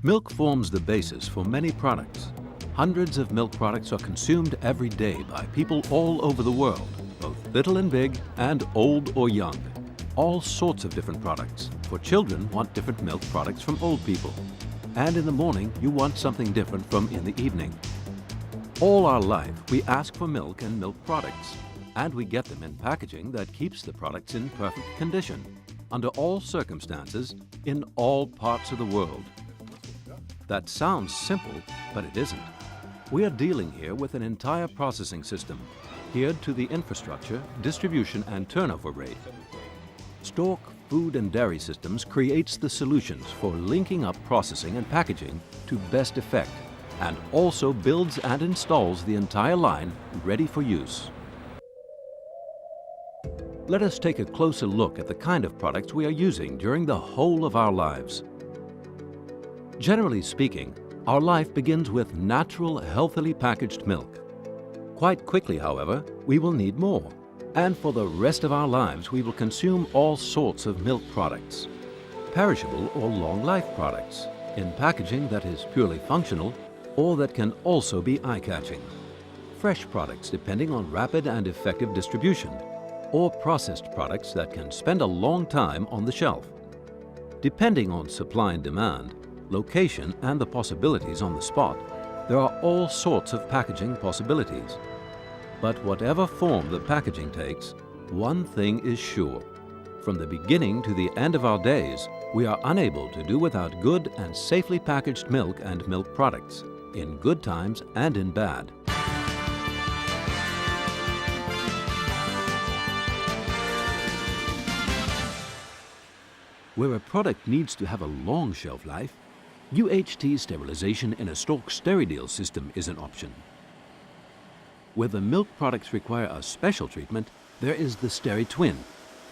Milk forms the basis for many products. Hundreds of milk products are consumed every day by people all over the world, both little and big, and old or young. All sorts of different products, for children want different milk products from old people. And in the morning, you want something different from in the evening. All our life, we ask for milk and milk products, and we get them in packaging that keeps the products in perfect condition, under all circumstances, in all parts of the world. That sounds simple, but it isn't. We are dealing here with an entire processing system, geared to the infrastructure, distribution, and turnover rate. Stork Food and Dairy Systems creates the solutions for linking up processing and packaging to best effect, and also builds and installs the entire line ready for use. Let us take a closer look at the kind of products we are using during the whole of our lives. Generally speaking, our life begins with natural, healthily packaged milk. Quite quickly, however, we will need more. And for the rest of our lives, we will consume all sorts of milk products, perishable or long-life products, in packaging that is purely functional or that can also be eye-catching. Fresh products depending on rapid and effective distribution, or processed products that can spend a long time on the shelf. Depending on supply and demand, location, and the possibilities on the spot, there are all sorts of packaging possibilities. But whatever form the packaging takes, one thing is sure. From the beginning to the end of our days, we are unable to do without good and safely packaged milk and milk products, in good times and in bad. Where a product needs to have a long shelf life, UHT sterilization in a Stork SteriDeal system is an option. Where the milk products require a special treatment, there is the SteriTwin.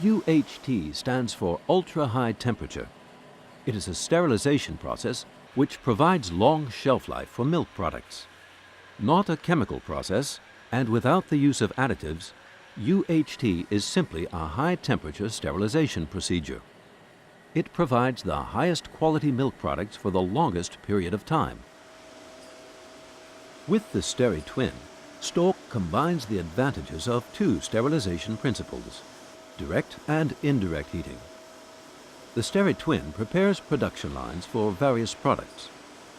UHT stands for Ultra High Temperature. It is a sterilization process which provides long shelf life for milk products. Not a chemical process, and without the use of additives, UHT is simply a high-temperature sterilization procedure. It provides the highest quality milk products for the longest period of time. With the SteriTwin, Stork combines the advantages of two sterilization principles, direct and indirect heating. The SteriTwin prepares production lines for various products,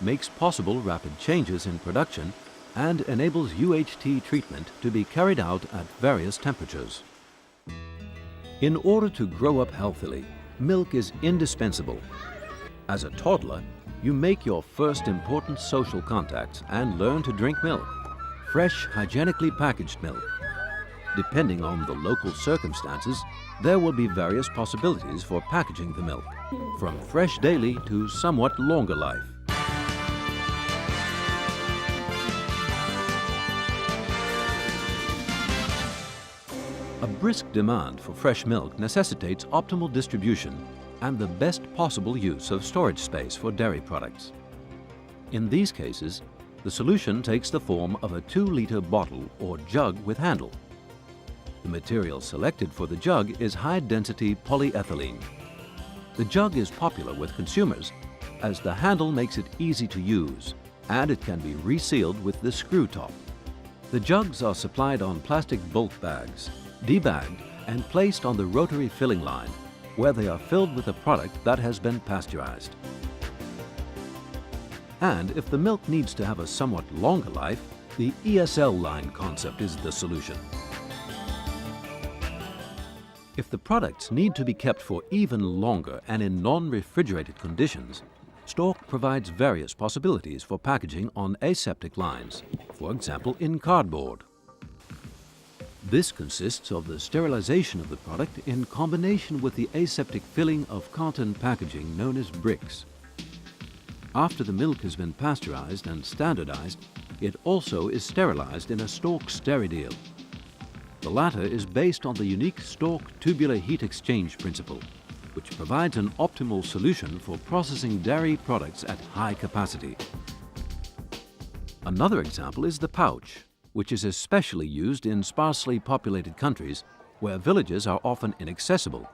makes possible rapid changes in production, and enables UHT treatment to be carried out at various temperatures. In order to grow up healthily, milk is indispensable. As a toddler, you make your first important social contacts and learn to drink milk, fresh, hygienically packaged milk. Depending on the local circumstances, there will be various possibilities for packaging the milk, from fresh daily to somewhat longer life. A brisk demand for fresh milk necessitates optimal distribution and the best possible use of storage space for dairy products. In these cases, the solution takes the form of a 2-liter bottle or jug with handle. The material selected for the jug is high-density polyethylene. The jug is popular with consumers as the handle makes it easy to use and it can be resealed with the screw top. The jugs are supplied on plastic bulk bags, debagged and placed on the rotary filling line where they are filled with a product that has been pasteurized. And if the milk needs to have a somewhat longer life, the ESL line concept is the solution. If the products need to be kept for even longer and in non-refrigerated conditions, Stork provides various possibilities for packaging on aseptic lines, for example in cardboard. This consists of the sterilization of the product in combination with the aseptic filling of carton packaging known as bricks. After the milk has been pasteurized and standardized, it also is sterilized in a Stork SteriDeal. The latter is based on the unique Stork tubular heat exchange principle, which provides an optimal solution for processing dairy products at high capacity. Another example is the pouch, which is especially used in sparsely populated countries where villages are often inaccessible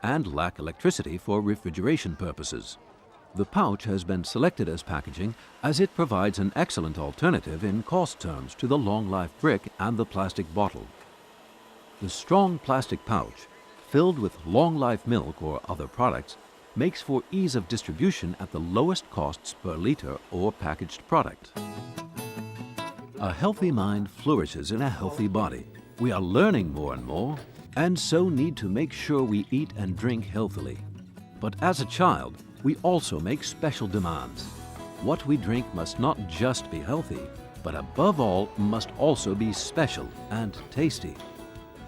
and lack electricity for refrigeration purposes. The pouch has been selected as packaging as it provides an excellent alternative in cost terms to the long-life brick and the plastic bottle. The strong plastic pouch, filled with long-life milk or other products, makes for ease of distribution at the lowest costs per liter or packaged product. A healthy mind flourishes in a healthy body. We are learning more and more, and so need to make sure we eat and drink healthily. But as a child, we also make special demands. What we drink must not just be healthy, but above all must also be special and tasty.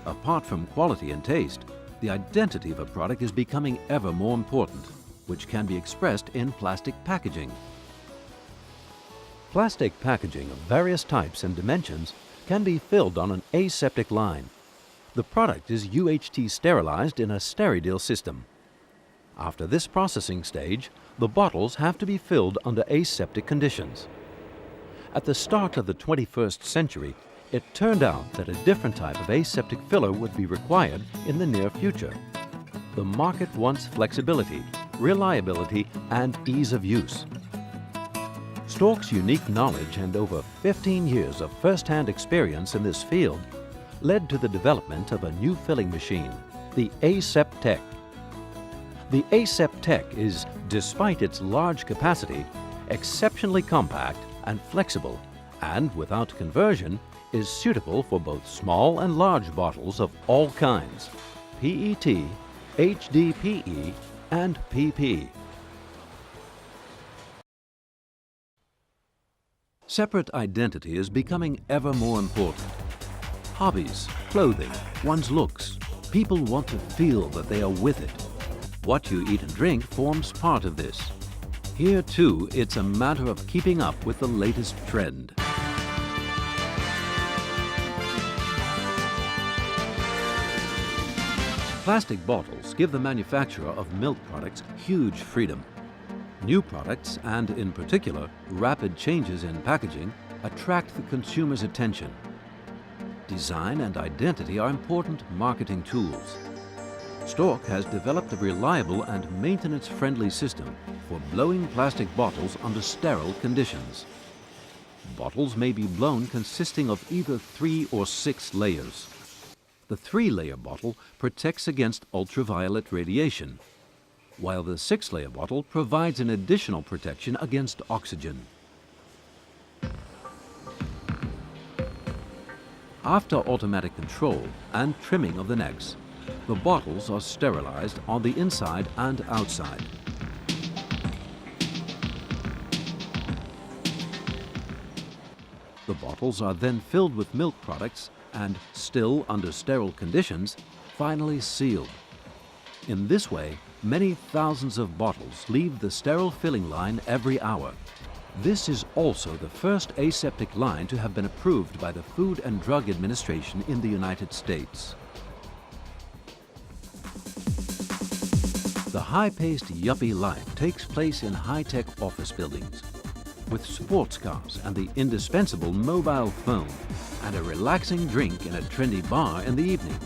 Apart from quality and taste, the identity of a product is becoming ever more important, which can be expressed in plastic packaging. Plastic packaging of various types and dimensions can be filled on an aseptic line. The product is UHT sterilized in a Steridyl system. After this processing stage, the bottles have to be filled under aseptic conditions. At the start of the 21st century, it turned out that a different type of aseptic filler would be required in the near future. The market wants flexibility, reliability, and ease of use. Stork's unique knowledge and over 15 years of first-hand experience in this field led to the development of a new filling machine, the Aseptec. The Aseptec is, despite its large capacity, exceptionally compact and flexible, and without conversion, is suitable for both small and large bottles of all kinds, PET, HDPE, and PP. Separate identity is becoming ever more important. Hobbies, clothing, one's looks. People want to feel that they are with it. What you eat and drink forms part of this. Here, too, it's a matter of keeping up with the latest trend. Plastic bottles give the manufacturer of milk products huge freedom. New products, and in particular, rapid changes in packaging, attract the consumer's attention. Design and identity are important marketing tools. Stork has developed a reliable and maintenance-friendly system for blowing plastic bottles under sterile conditions. Bottles may be blown consisting of either 3 or 6 layers. The 3-layer bottle protects against ultraviolet radiation, while the 6-layer bottle provides an additional protection against oxygen. After automatic control and trimming of the necks, the bottles are sterilized on the inside and outside. The bottles are then filled with milk products and, still under sterile conditions, finally sealed. In this way, many thousands of bottles leave the sterile filling line every hour. This is also the first aseptic line to have been approved by the Food and Drug Administration in the United States. The high-paced yuppie life takes place in high-tech office buildings, with sports cars and the indispensable mobile phone, and a relaxing drink in a trendy bar in the evening.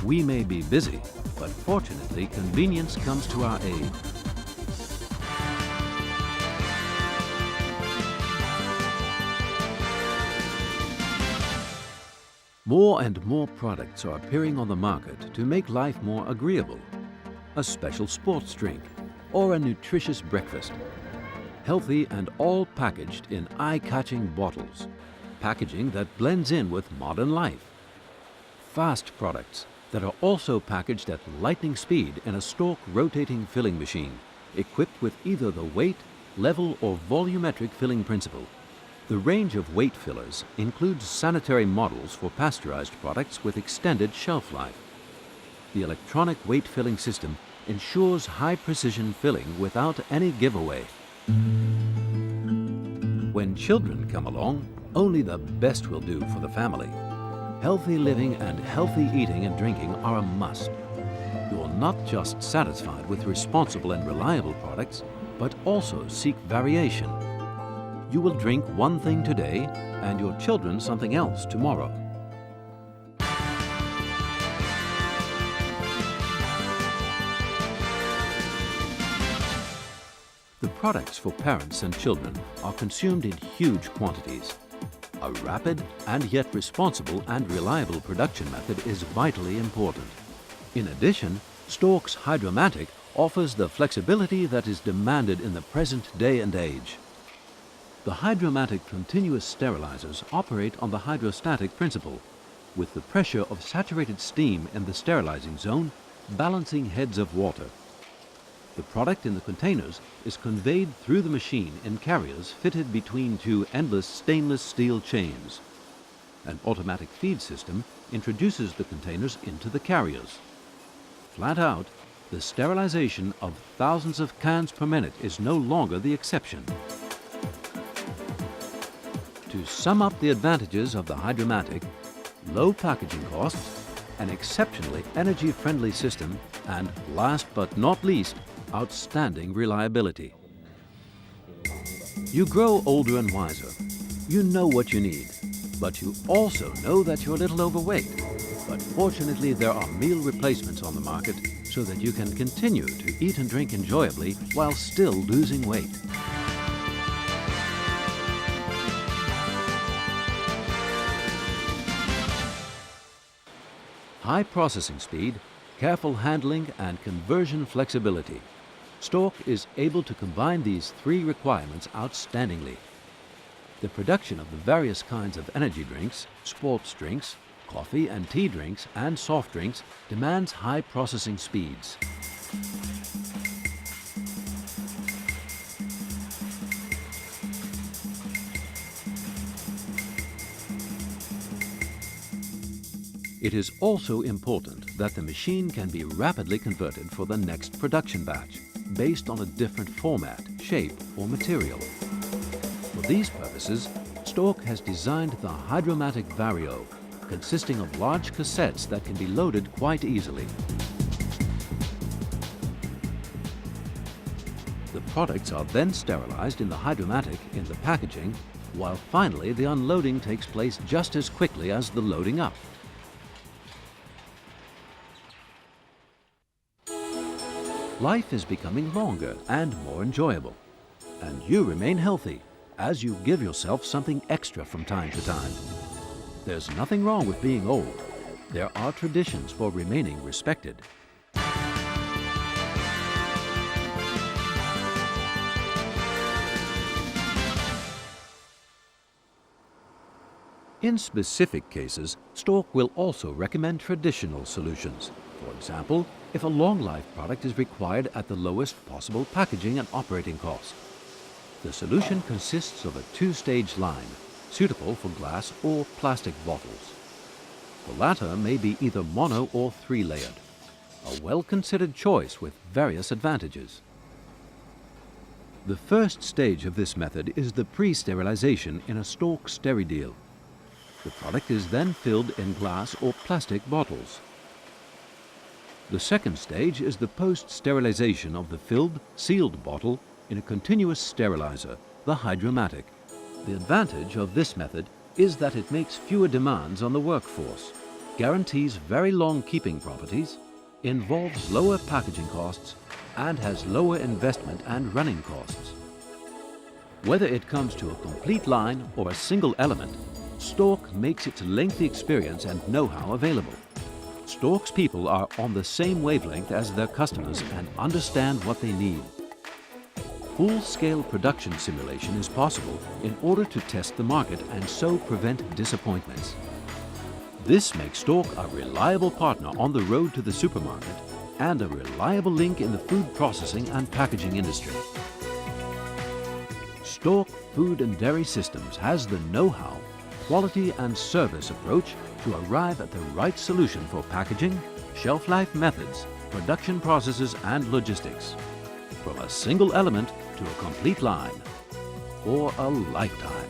We may be busy, but fortunately, convenience comes to our aid. More and more products are appearing on the market to make life more agreeable. A special sports drink, or a nutritious breakfast. Healthy and all packaged in eye-catching bottles. Packaging that blends in with modern life. Fast products that are also packaged at lightning speed in a Stork rotating filling machine, equipped with either the weight, level, or volumetric filling principle. The range of weight fillers includes sanitary models for pasteurized products with extended shelf life. The electronic weight filling system ensures high-precision filling without any giveaway. When children come along, only the best will do for the family. Healthy living and healthy eating and drinking are a must. You will not just satisfied with responsible and reliable products, but also seek variation. You will drink one thing today and your children something else tomorrow. The products for parents and children are consumed in huge quantities. A rapid and yet responsible and reliable production method is vitally important. In addition, Stork's Hydromatic offers the flexibility that is demanded in the present day and age. The Hydromatic continuous sterilizers operate on the hydrostatic principle, with the pressure of saturated steam in the sterilizing zone balancing heads of water. The product in the containers is conveyed through the machine in carriers fitted between two endless stainless steel chains. An automatic feed system introduces the containers into the carriers. Flat out, the sterilization of thousands of cans per minute is no longer the exception. To sum up the advantages of the Hydromatic: low packaging costs, an exceptionally energy-friendly system, and last but not least, outstanding reliability. You grow older and wiser. You know what you need, but you also know that you're a little overweight. But fortunately, there are meal replacements on the market so that you can continue to eat and drink enjoyably while still losing weight. High processing speed, careful handling, and conversion flexibility. Stork is able to combine these three requirements outstandingly. The production of the various kinds of energy drinks, sports drinks, coffee and tea drinks, and soft drinks demands high processing speeds. It is also important that the machine can be rapidly converted for the next production batch, based on a different format, shape, or material. For these purposes, Stork has designed the Hydromatic Vario, consisting of large cassettes that can be loaded quite easily. The products are then sterilized in the Hydromatic in the packaging, while finally the unloading takes place just as quickly as the loading up. Life is becoming longer and more enjoyable, and you remain healthy as you give yourself something extra from time to time. There's nothing wrong with being old. There are traditions for remaining respected. In specific cases, Stork will also recommend traditional solutions. For example, if a long-life product is required at the lowest possible packaging and operating cost. The solution consists of a two-stage line, suitable for glass or plastic bottles. The latter may be either mono or three-layered, a well-considered choice with various advantages. The first stage of this method is the pre-sterilization in a Stork Sterideal. The product is then filled in glass or plastic bottles. The second stage is the post-sterilization of the filled, sealed bottle in a continuous sterilizer, the Hydromatic. The advantage of this method is that it makes fewer demands on the workforce, guarantees very long keeping properties, involves lower packaging costs, and has lower investment and running costs. Whether it comes to a complete line or a single element, Stork makes its lengthy experience and know-how available. Stork's people are on the same wavelength as their customers and understand what they need. Full-scale production simulation is possible in order to test the market and so prevent disappointments. This makes Stork a reliable partner on the road to the supermarket and a reliable link in the food processing and packaging industry. Stork Food and Dairy Systems has the know-how, quality and service approach to arrive at the right solution for packaging, shelf life methods, production processes and logistics. From a single element to a complete line, for a lifetime.